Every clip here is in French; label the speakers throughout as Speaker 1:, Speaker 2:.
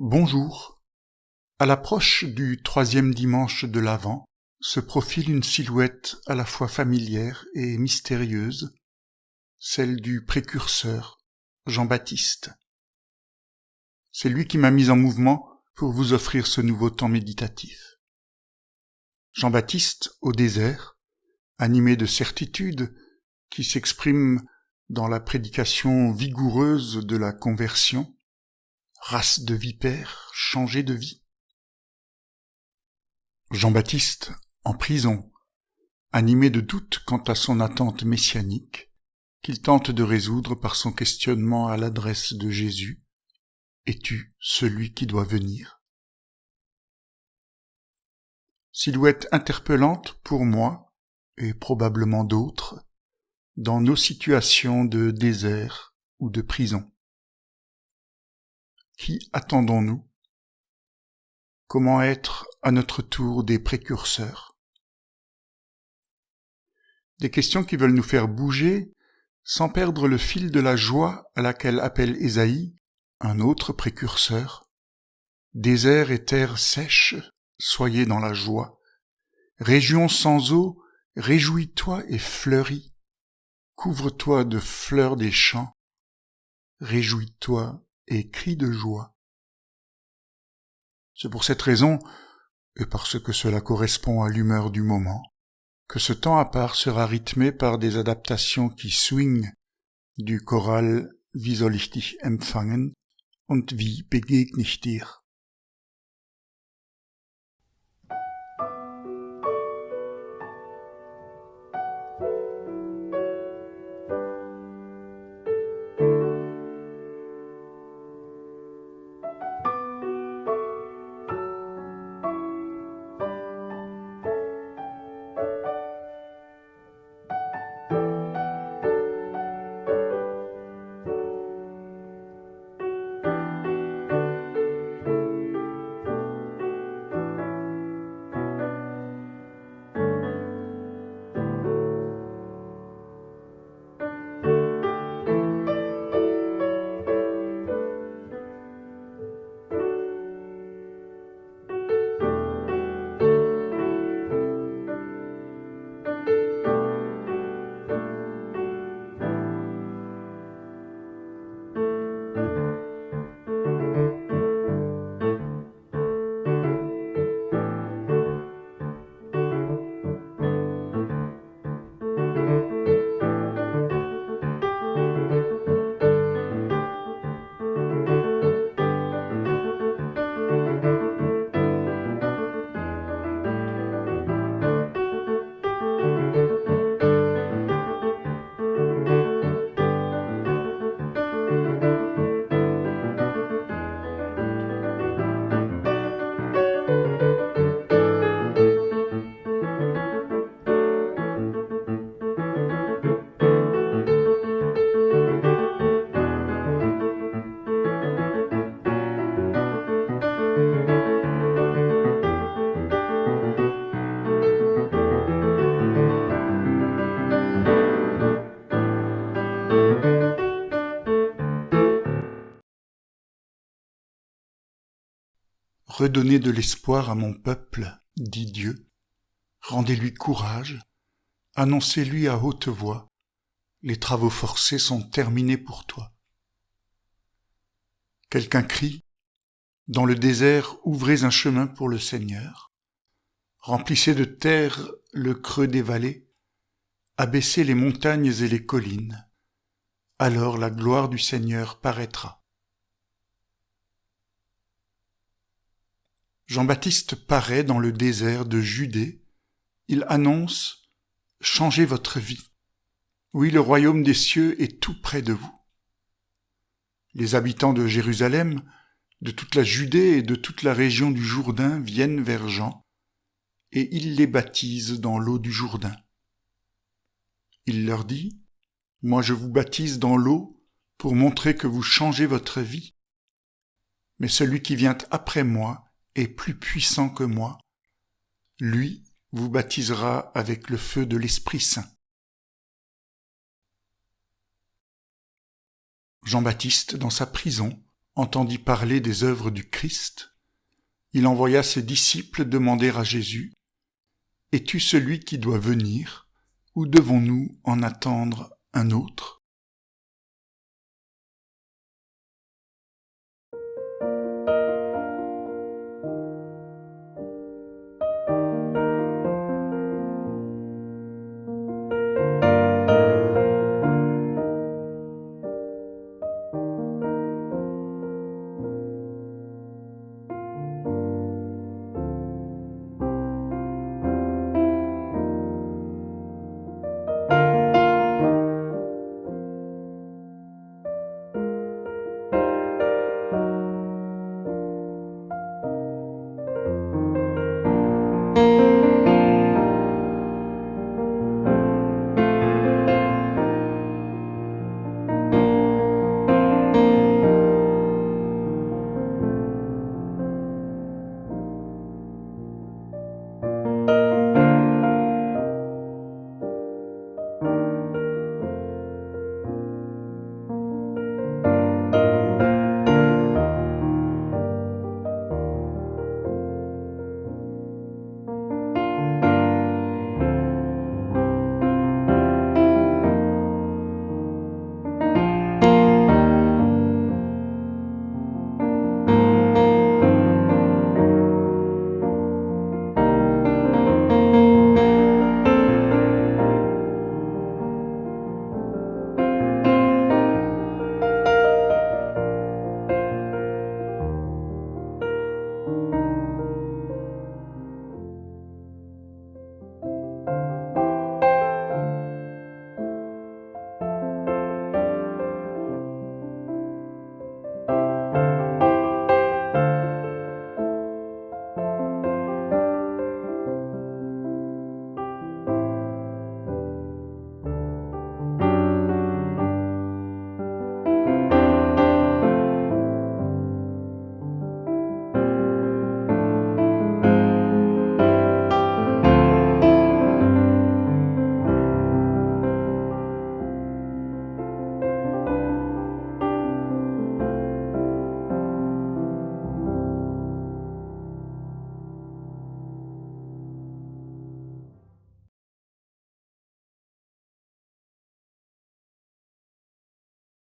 Speaker 1: Bonjour. À l'approche du 3e dimanche de l'Avent, se profile une silhouette à la fois familière et mystérieuse, celle du précurseur, Jean-Baptiste. C'est lui qui m'a mis en mouvement pour vous offrir ce nouveau temps méditatif. Jean-Baptiste, au désert, animé de certitude, qui s'exprime dans la prédication vigoureuse de la conversion, race de vipères, changée de vie. Jean-Baptiste, en prison, animé de doutes quant à son attente messianique, qu'il tente de résoudre par son questionnement à l'adresse de Jésus. Es-tu celui qui doit venir ? Silhouette interpellante pour moi, et probablement d'autres, dans nos situations de désert ou de prison. Qui attendons-nous ? Comment être à notre tour des précurseurs ? Des questions qui veulent nous faire bouger sans perdre le fil de la joie à laquelle appelle Ésaïe, un autre précurseur. Désert et terre sèche, soyez dans la joie. Région sans eau, réjouis-toi et fleuris. Couvre-toi de fleurs des champs. Réjouis-toi et crie de joie. C'est pour cette raison, et parce que cela correspond à l'humeur du moment, que ce temps à part sera rythmé par des adaptations qui swingent du choral Wie soll ich dich empfangen und wie begegne ich dir? Redonnez de l'espoir à mon peuple, dit Dieu. Rendez-lui courage, annoncez-lui à haute voix. Les travaux forcés sont terminés pour toi. Quelqu'un crie, dans le désert, ouvrez un chemin pour le Seigneur. Remplissez de terre le creux des vallées, abaissez les montagnes et les collines. Alors la gloire du Seigneur paraîtra. Jean-Baptiste paraît dans le désert de Judée. Il annonce « Changez votre vie. Oui, le royaume des cieux est tout près de vous. » Les habitants de Jérusalem, de toute la Judée et de toute la région du Jourdain viennent vers Jean, et il les baptise dans l'eau du Jourdain. Il leur dit « Moi je vous baptise dans l'eau pour montrer que vous changez votre vie. Mais celui qui vient après moi est plus puissant que moi. Lui vous baptisera avec le feu de l'Esprit Saint. » Jean-Baptiste, dans sa prison, entendit parler des œuvres du Christ, il envoya ses disciples demander à Jésus : « Es-tu celui qui doit venir, ou devons-nous en attendre un autre ?»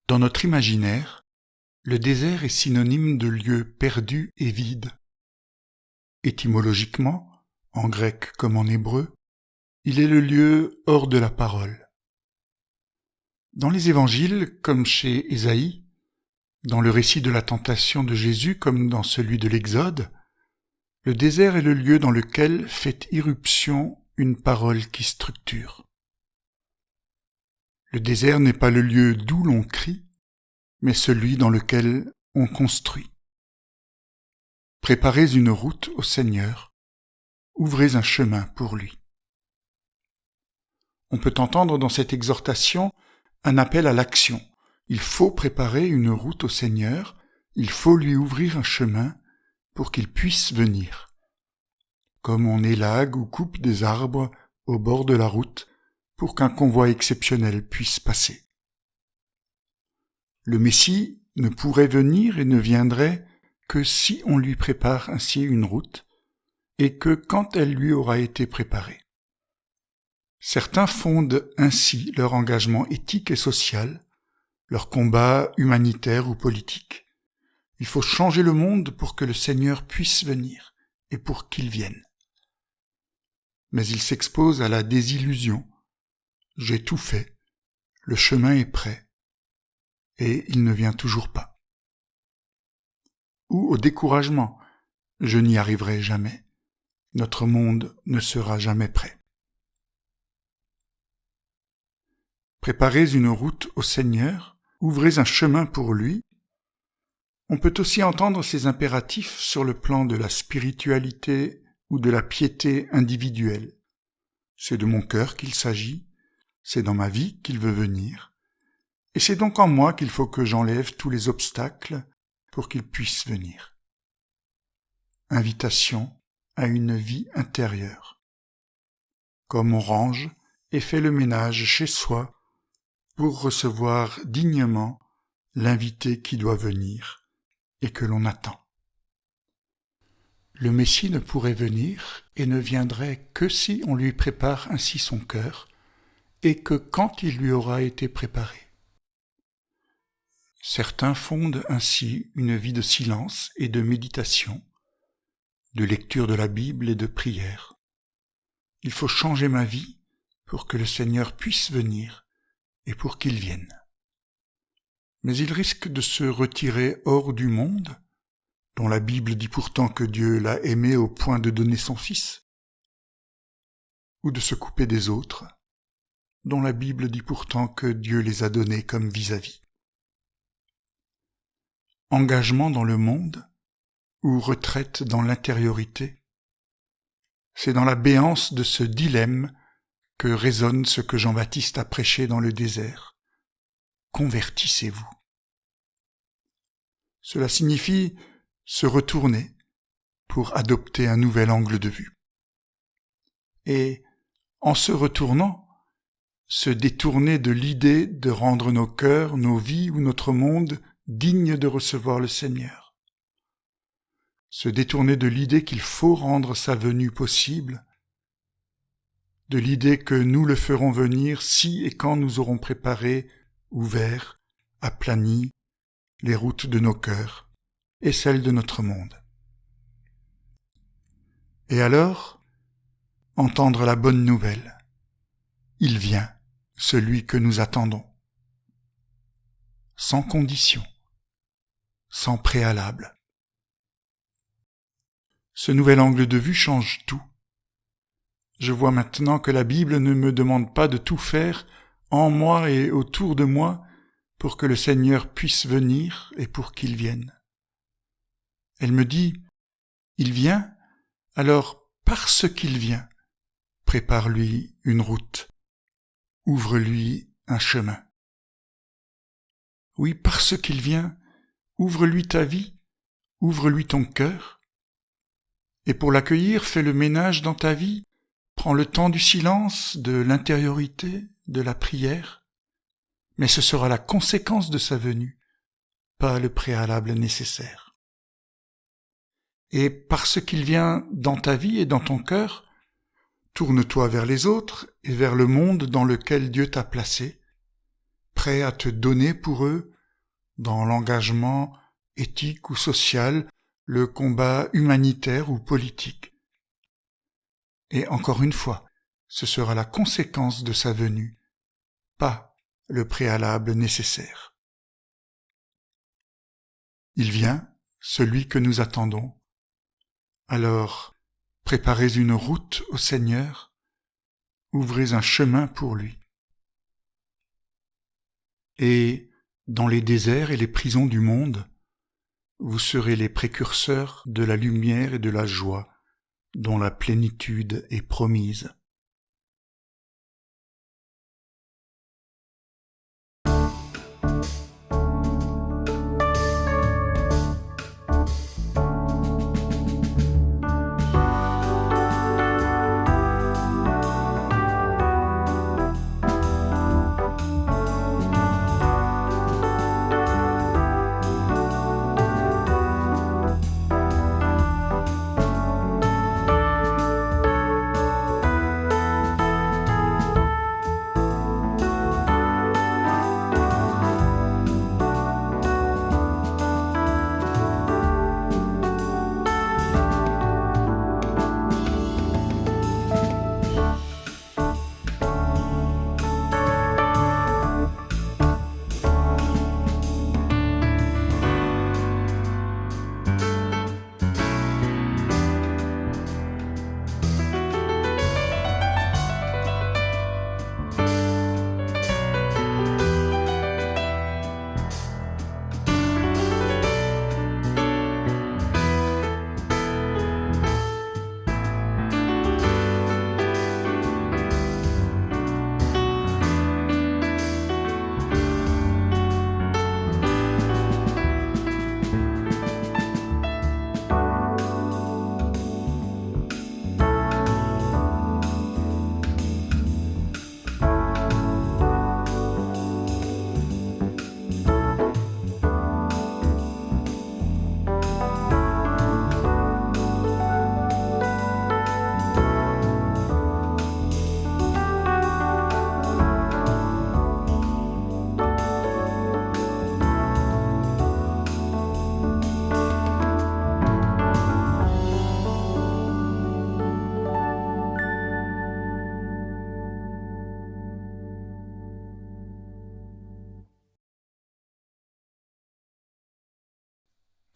Speaker 1: Dans notre imaginaire, le désert est synonyme de lieu perdu et vide. Étymologiquement, en grec comme en hébreu, il est le lieu hors de la parole. Dans les évangiles, comme chez Ésaïe, dans le récit de la tentation de Jésus comme dans celui de l'Exode, le désert est le lieu dans lequel fait irruption une parole qui structure. Le désert n'est pas le lieu d'où l'on crie, mais celui dans lequel on construit. Préparez une route au Seigneur, ouvrez un chemin pour lui. On peut entendre dans cette exhortation un appel à l'action. Il faut préparer une route au Seigneur, il faut lui ouvrir un chemin pour qu'il puisse venir. Comme on élague ou coupe des arbres au bord de la route pour qu'un convoi exceptionnel puisse passer. Le Messie ne pourrait venir et ne viendrait que si on lui prépare ainsi une route, et que quand elle lui aura été préparée. Certains fondent ainsi leur engagement éthique et social, leur combat humanitaire ou politique. Il faut changer le monde pour que le Seigneur puisse venir et pour qu'il vienne. Mais ils s'exposent à la désillusion. J'ai tout fait, le chemin est prêt, et il ne vient toujours pas. Ou au découragement, je n'y arriverai jamais, notre monde ne sera jamais prêt. Préparez une route au Seigneur, ouvrez un chemin pour lui. On peut aussi entendre ces impératifs sur le plan de la spiritualité ou de la piété individuelle. C'est de mon cœur qu'il s'agit, c'est dans ma vie qu'il veut venir, et c'est donc en moi qu'il faut que j'enlève tous les obstacles pour qu'il puisse venir. Invitation à une vie intérieure. Comme on range et fait le ménage chez soi pour recevoir dignement l'invité qui doit venir et que l'on attend. Le Messie ne pourrait venir et ne viendrait que si on lui prépare ainsi son cœur, et que quand il lui aura été préparé. Certains fondent ainsi une vie de silence et de méditation, de lecture de la Bible et de prière. Il faut changer ma vie pour que le Seigneur puisse venir et pour qu'il vienne. Mais il risque de se retirer hors du monde, dont la Bible dit pourtant que Dieu l'a aimé au point de donner son Fils, ou de se couper des autres, dont la Bible dit pourtant que Dieu les a donnés comme vis-à-vis. Engagement dans le monde ou retraite dans l'intériorité, c'est dans la béance de ce dilemme que résonne ce que Jean-Baptiste a prêché dans le désert. Convertissez-vous. Cela signifie se retourner pour adopter un nouvel angle de vue. Et en se retournant, se détourner de l'idée de rendre nos cœurs, nos vies ou notre monde dignes de recevoir le Seigneur. Se détourner de l'idée qu'il faut rendre sa venue possible, de l'idée que nous le ferons venir si et quand nous aurons préparé, ouvert, aplani les routes de nos cœurs et celles de notre monde. Et alors, entendre la bonne nouvelle. Il vient, celui que nous attendons. Sans condition, sans préalable. Ce nouvel angle de vue change tout. Je vois maintenant que la Bible ne me demande pas de tout faire en moi et autour de moi pour que le Seigneur puisse venir et pour qu'il vienne. Elle me dit, il vient, alors parce qu'il vient, prépare-lui une route, ouvre-lui un chemin. Oui, parce qu'il vient, ouvre-lui ta vie, ouvre-lui ton cœur. Et pour l'accueillir, fais le ménage dans ta vie, prends le temps du silence, de l'intériorité, de la prière. Mais ce sera la conséquence de sa venue, pas le préalable nécessaire. Et parce qu'il vient dans ta vie et dans ton cœur, tourne-toi vers les autres et vers le monde dans lequel Dieu t'a placé, prêt à te donner pour eux, dans l'engagement éthique ou social, le combat humanitaire ou politique. Et encore une fois, ce sera la conséquence de sa venue, pas le préalable nécessaire. Il vient, celui que nous attendons. Alors, préparez une route au Seigneur, ouvrez un chemin pour lui. Et, dans les déserts et les prisons du monde, vous serez les précurseurs de la lumière et de la joie dont la plénitude est promise.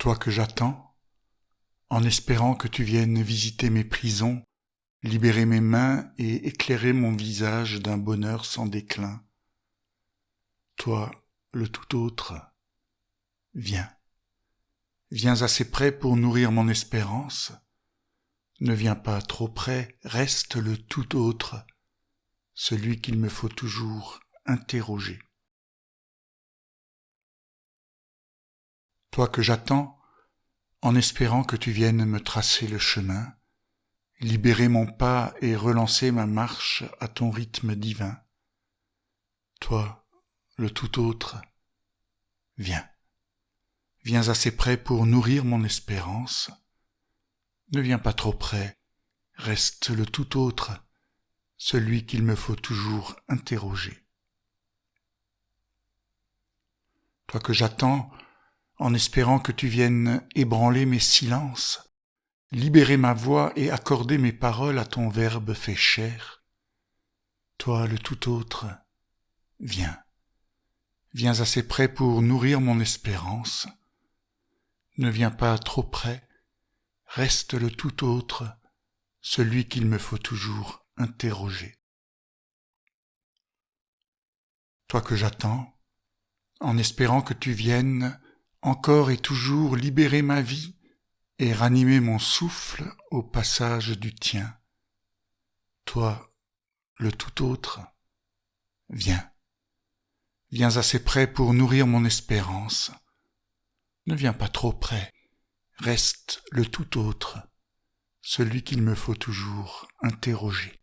Speaker 1: Toi que j'attends, en espérant que tu viennes visiter mes prisons, libérer mes mains et éclairer mon visage d'un bonheur sans déclin. Toi, le tout autre, viens. Viens assez près pour nourrir mon espérance. Ne viens pas trop près, reste le tout autre, celui qu'il me faut toujours interroger. Toi que j'attends, en espérant que tu viennes me tracer le chemin, libérer mon pas et relancer ma marche à ton rythme divin. Toi, le tout autre, viens. Viens assez près pour nourrir mon espérance. Ne viens pas trop près, reste le tout autre, celui qu'il me faut toujours interroger. Toi que j'attends, en espérant que tu viennes ébranler mes silences, libérer ma voix et accorder mes paroles à ton verbe fait chair. Toi, le tout autre, viens. Viens assez près pour nourrir mon espérance. Ne viens pas trop près, reste le tout autre, celui qu'il me faut toujours interroger. Toi que j'attends, en espérant que tu viennes encore et toujours libérer ma vie et ranimer mon souffle au passage du tien. Toi, le tout autre, viens. Viens assez près pour nourrir mon espérance. Ne viens pas trop près, reste le tout autre, celui qu'il me faut toujours interroger.